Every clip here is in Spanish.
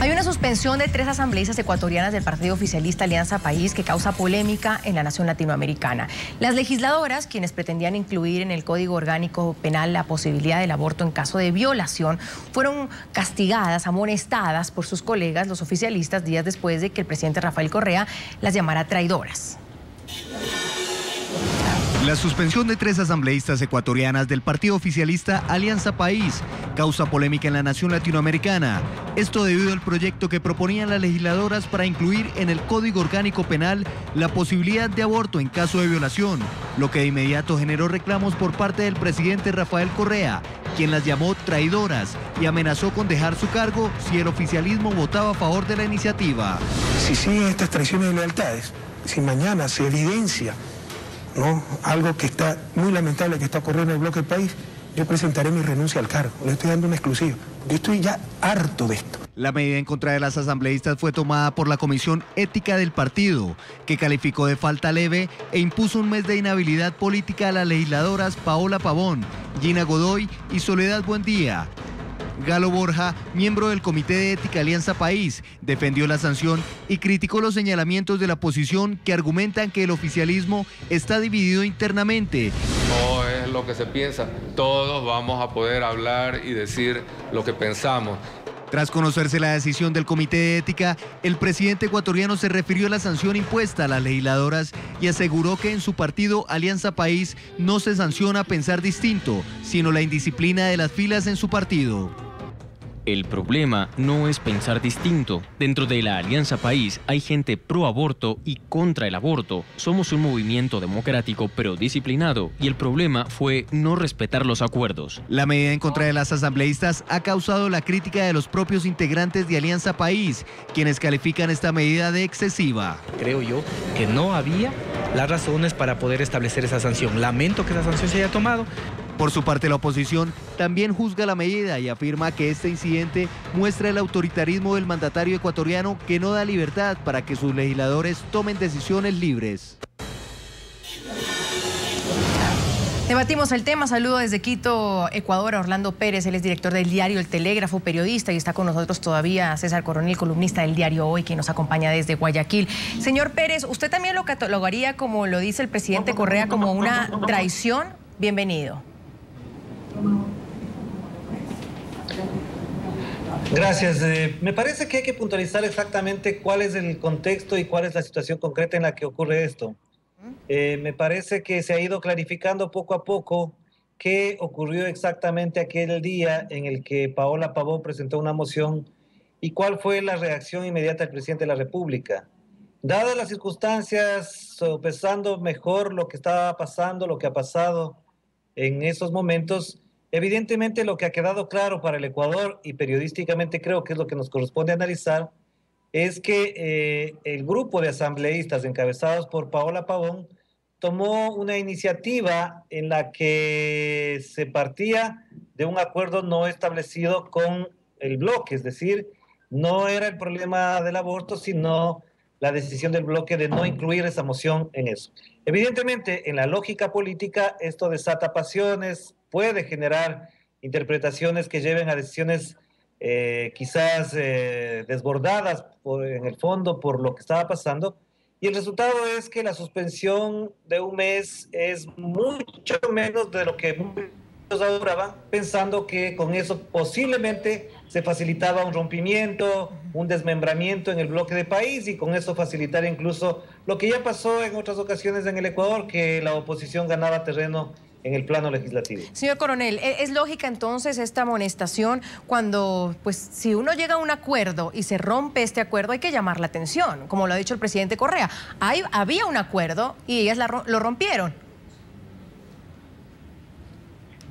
Hay una suspensión de 3 asambleístas ecuatorianas del partido oficialista Alianza País que causa polémica en la nación latinoamericana. Las legisladoras, quienes pretendían incluir en el Código Orgánico Penal la posibilidad del aborto en caso de violación, fueron castigadas, amonestadas por sus colegas, los oficialistas, días después de que el presidente Rafael Correa las llamara traidoras. La suspensión de 3 asambleístas ecuatorianas del partido oficialista Alianza País causa polémica en la nación latinoamericana. Esto debido al proyecto que proponían las legisladoras para incluir en el Código Orgánico Penal la posibilidad de aborto en caso de violación, lo que de inmediato generó reclamos por parte del presidente Rafael Correa, quien las llamó traidoras y amenazó con dejar su cargo si el oficialismo votaba a favor de la iniciativa. Si siguen estas traiciones de lealtades, si mañana se evidencia, ¿no?, algo que está muy lamentable que está ocurriendo en el bloque del país, yo presentaré mi renuncia al cargo. Le estoy dando una exclusiva. Yo estoy ya harto de esto. La medida en contra de las asambleístas fue tomada por la Comisión Ética del partido, que calificó de falta leve e impuso un mes de inhabilidad política a las legisladoras Paola Pavón, Gina Godoy y Soledad Buendía. Galo Borja, miembro del Comité de Ética Alianza País, defendió la sanción y criticó los señalamientos de la oposición que argumentan que el oficialismo está dividido internamente. No es lo que se piensa, todos vamos a poder hablar y decir lo que pensamos. Tras conocerse la decisión del Comité de Ética, el presidente ecuatoriano se refirió a la sanción impuesta a las legisladoras y aseguró que en su partido Alianza País no se sanciona pensar distinto, sino la indisciplina de las filas en su partido. El problema no es pensar distinto. Dentro de la Alianza País hay gente pro aborto y contra el aborto. Somos un movimiento democrático pero disciplinado y el problema fue no respetar los acuerdos. La medida en contra de las asambleístas ha causado la crítica de los propios integrantes de Alianza País, quienes califican esta medida de excesiva. Creo yo que no había las razones para poder establecer esa sanción. Lamento que esa sanción se haya tomado. Por su parte, la oposición también juzga la medida y afirma que este incidente muestra el autoritarismo del mandatario ecuatoriano que no da libertad para que sus legisladores tomen decisiones libres. Debatimos el tema. Saludo desde Quito, Ecuador, a Orlando Pérez. Él es director del diario El Telégrafo, periodista, y está con nosotros todavía César Coronel, columnista del diario Hoy, quien nos acompaña desde Guayaquil. Señor Pérez, ¿usted también lo catalogaría, como lo dice el presidente Correa, como una traición? Bienvenido. Gracias. Me parece que hay que puntualizar exactamente cuál es el contexto y cuál es la situación concreta en la que ocurre esto. Me parece que se ha ido clarificando poco a poco qué ocurrió exactamente aquel día en el que Paola Pavón presentó una moción y cuál fue la reacción inmediata del presidente de la República. Dadas las circunstancias, sopesando mejor lo que estaba pasando, lo que ha pasado en esos momentos, evidentemente lo que ha quedado claro para el Ecuador, y periodísticamente creo que es lo que nos corresponde analizar, es que el grupo de asambleístas encabezados por Paola Pavón tomó una iniciativa en la que se partía de un acuerdo no establecido con el bloque, es decir, no era el problema del aborto, sino la decisión del bloque de no incluir esa moción en eso. Evidentemente, en la lógica política, esto desata pasiones, puede generar interpretaciones que lleven a decisiones quizás desbordadas en el fondo por lo que estaba pasando, y el resultado es que la suspensión de un mes es mucho menos de lo que muchos adoraban, pensando que con eso posiblemente se facilitaba un rompimiento, un desmembramiento en el bloque de país, y con eso facilitar incluso lo que ya pasó en otras ocasiones en el Ecuador, que la oposición ganaba terreno en el plano legislativo. Señor Coronel, ¿es lógica entonces esta amonestación cuando, pues, si uno llega a un acuerdo y se rompe este acuerdo, hay que llamar la atención, como lo ha dicho el presidente Correa? Había un acuerdo y ellas lo rompieron.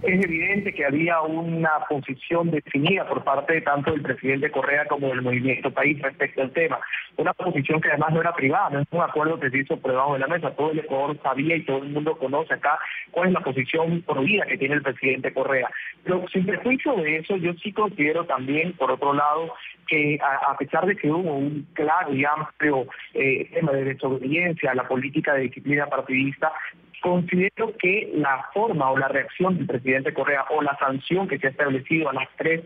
Es evidente que había una posición definida por parte tanto del presidente Correa como del Movimiento País respecto al tema. Una posición que además no era privada, no es un acuerdo que se hizo por debajo de la mesa. Todo el Ecuador sabía y todo el mundo conoce acá cuál es la posición prohibida que tiene el presidente Correa. Pero sin prejuicio de eso, yo sí considero también, por otro lado, que a pesar de que hubo un claro y amplio tema de desobediencia a la política de disciplina partidista, Considero que la forma o la reacción del presidente Correa o la sanción que se ha establecido a las 3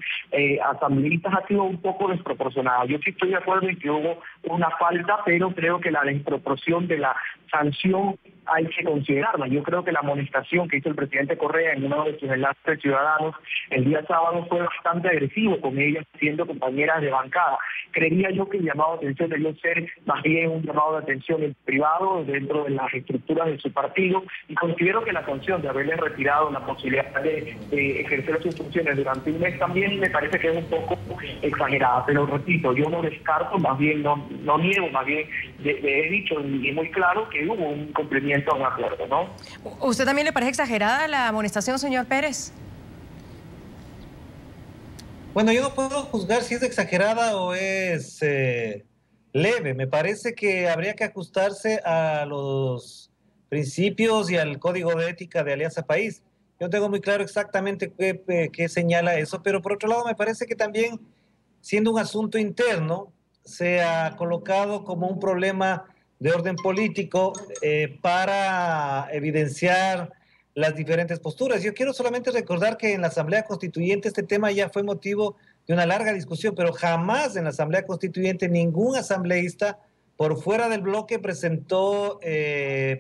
asambleístas ha sido un poco desproporcionada. Yo sí estoy de acuerdo en que hubo una falta, pero creo que la desproporción de la sanción hay que considerarla. Yo creo que la amonestación que hizo el presidente Correa en uno de sus enlaces ciudadanos el día sábado fue bastante agresivo con ellas, siendo compañeras de bancada. Creería yo que el llamado de atención debió ser más bien un llamado de atención en privado dentro de las estructuras de su partido, y considero que la sanción de haberle retirado la posibilidad de ejercer sus funciones durante un mes también me parece que es un poco exagerada. Pero repito, yo no descarto, más bien no niego, más bien he dicho y muy claro que hubo un cumplimiento de un acuerdo, ¿no? ¿Usted también le parece exagerada la amonestación, señor Pérez? Bueno, yo no puedo juzgar si es exagerada o es leve. Me parece que habría que ajustarse a los principios y al código de ética de Alianza País. Yo tengo muy claro exactamente qué señala eso, pero por otro lado me parece que también, siendo un asunto interno, se ha colocado como un problema de orden político para evidenciar las diferentes posturas. Yo quiero solamente recordar que en la Asamblea Constituyente este tema ya fue motivo de una larga discusión, pero jamás en la Asamblea Constituyente ningún asambleísta por fuera del bloque presentó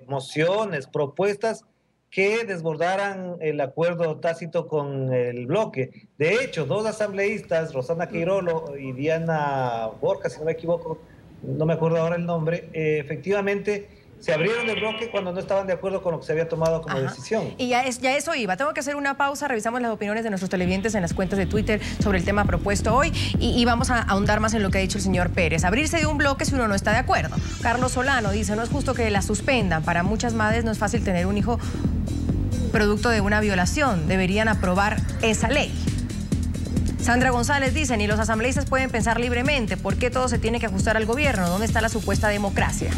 mociones, propuestas que desbordaran el acuerdo tácito con el bloque. De hecho, 2 asambleístas, Rosana Queirolo y Diana Borja, si no me equivoco, no me acuerdo ahora el nombre, efectivamente se abrieron del bloque cuando no estaban de acuerdo con lo que se había tomado como decisión. Y ya eso iba. Tengo que hacer una pausa. Revisamos las opiniones de nuestros televidentes en las cuentas de Twitter sobre el tema propuesto hoy y vamos a ahondar más en lo que ha dicho el señor Pérez. Abrirse de un bloque si uno no está de acuerdo. Carlos Solano dice, no es justo que la suspendan. Para muchas madres no es fácil tener un hijo producto de una violación. Deberían aprobar esa ley. Sandra González dice, ni los asambleístas pueden pensar libremente. ¿Por qué todo se tiene que ajustar al gobierno? ¿Dónde está la supuesta democracia?